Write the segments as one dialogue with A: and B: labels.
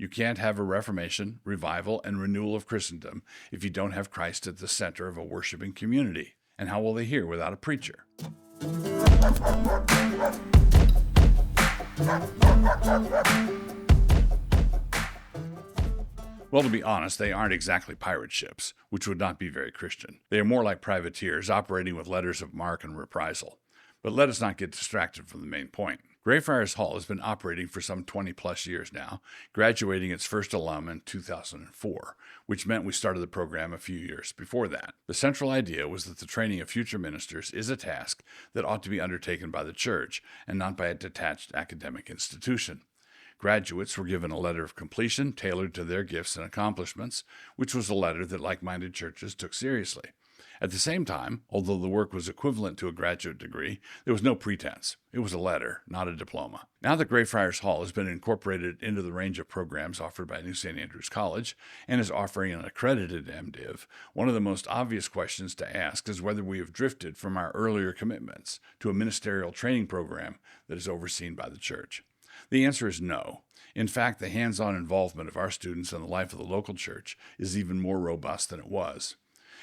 A: You can't have a reformation, revival, and renewal of Christendom if you don't have Christ at the center of a worshiping community. And how will they hear without a preacher? Well, to be honest, they aren't exactly pirate ships, which would not be very Christian. They are more like privateers operating with letters of marque and reprisal. But let us not get distracted from the main point. Greyfriars Hall has been operating for some 20-plus years now, graduating its first alum in 2004, which meant we started the program a few years before that. The central idea was that the training of future ministers is a task that ought to be undertaken by the church and not by a detached academic institution. Graduates were given a letter of completion tailored to their gifts and accomplishments, which was a letter that like-minded churches took seriously. At the same time, although the work was equivalent to a graduate degree, there was no pretense. It was a letter, not a diploma. Now that Greyfriars Hall has been incorporated into the range of programs offered by New St. Andrews College and is offering an accredited MDiv, one of the most obvious questions to ask is whether we have drifted from our earlier commitments to a ministerial training program that is overseen by the church. The answer is no. In fact, the hands-on involvement of our students in the life of the local church is even more robust than it was.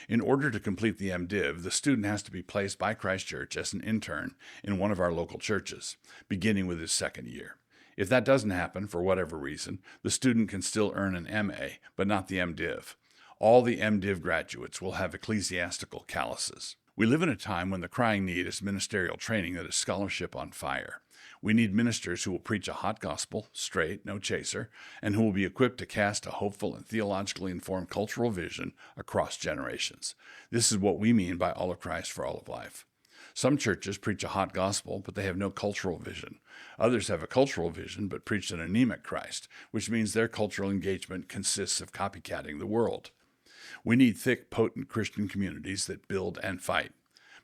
A: In order to complete the MDiv, the student has to be placed by Christ Church as an intern in one of our local churches, beginning with his second year. If that doesn't happen, for whatever reason, the student can still earn an MA, but not the MDiv. All the MDiv graduates will have ecclesiastical calices. We live in a time when the crying need is ministerial training that is scholarship on fire. We need ministers who will preach a hot gospel, straight, no chaser, and who will be equipped to cast a hopeful and theologically informed cultural vision across generations. This is what we mean by all of Christ for all of life. Some churches preach a hot gospel, but they have no cultural vision. Others have a cultural vision, but preach an anemic Christ, which means their cultural engagement consists of copycatting the world. We need thick, potent Christian communities that build and fight.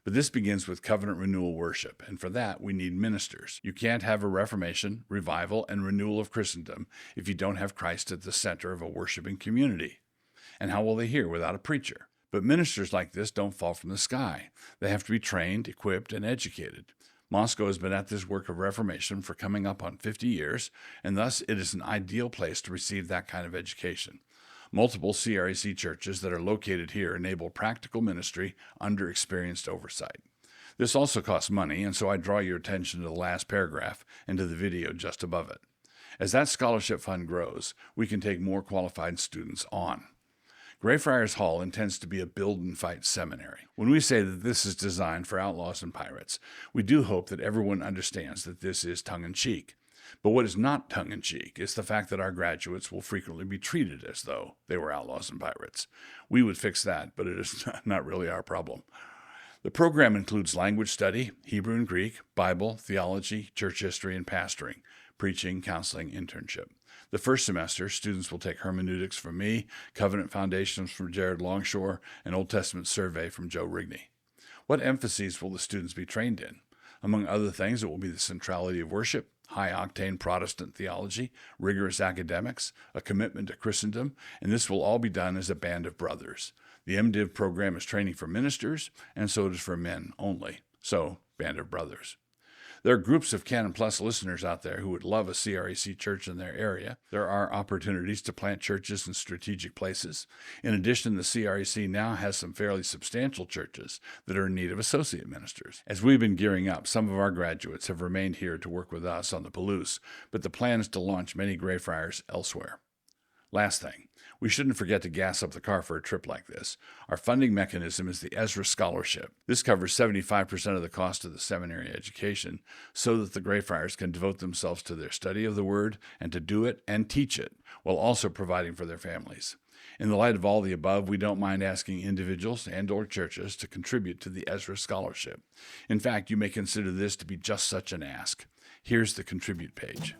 A: But this begins with covenant renewal worship, and for that we need ministers. You can't have a reformation, revival, and renewal of Christendom if you don't have Christ at the center of a worshiping community. And how will they hear without a preacher? But ministers like this don't fall from the sky. They have to be trained, equipped, and educated. Moscow has been at this work of reformation for coming up on 50 years, and thus it is an ideal place to receive that kind of education. Multiple CREC churches that are located here enable practical ministry under experienced oversight. This also costs money, and so I draw your attention to the last paragraph and to the video just above it. As that scholarship fund grows, we can take more qualified students on. Greyfriars Hall intends to be a build and fight seminary. When we say that this is designed for outlaws and pirates, we do hope that everyone understands that this is tongue-in-cheek. But what is not tongue-in-cheek is the fact that our graduates will frequently be treated as though they were outlaws and pirates. We would fix that, but it is not really our problem. The program includes language study, Hebrew and Greek, Bible, theology, church history, and pastoring, preaching, counseling, internship. The first semester, students will take hermeneutics from me, covenant foundations from Jared Longshore, and Old Testament survey from Joe Rigney. What emphases will the students be trained in? Among other things, it will be the centrality of worship, high-octane Protestant theology, rigorous academics, a commitment to Christendom, and this will all be done as a band of brothers. The MDiv program is training for ministers, and so it is for men only. So, band of brothers. There are groups of Canon Plus listeners out there who would love a CREC church in their area. There are opportunities to plant churches in strategic places. In addition, the CREC now has some fairly substantial churches that are in need of associate ministers. As we've been gearing up, some of our graduates have remained here to work with us on the Palouse, but the plan is to launch many Greyfriars elsewhere. Last thing, we shouldn't forget to gas up the car for a trip like this. Our funding mechanism is the Ezra Scholarship. This covers 75% of the cost of the seminary education so that the Greyfriars can devote themselves to their study of the Word and to do it and teach it, while also providing for their families. In the light of all the above, we don't mind asking individuals and/or churches to contribute to the Ezra Scholarship. In fact, you may consider this to be just such an ask. Here's the contribute page.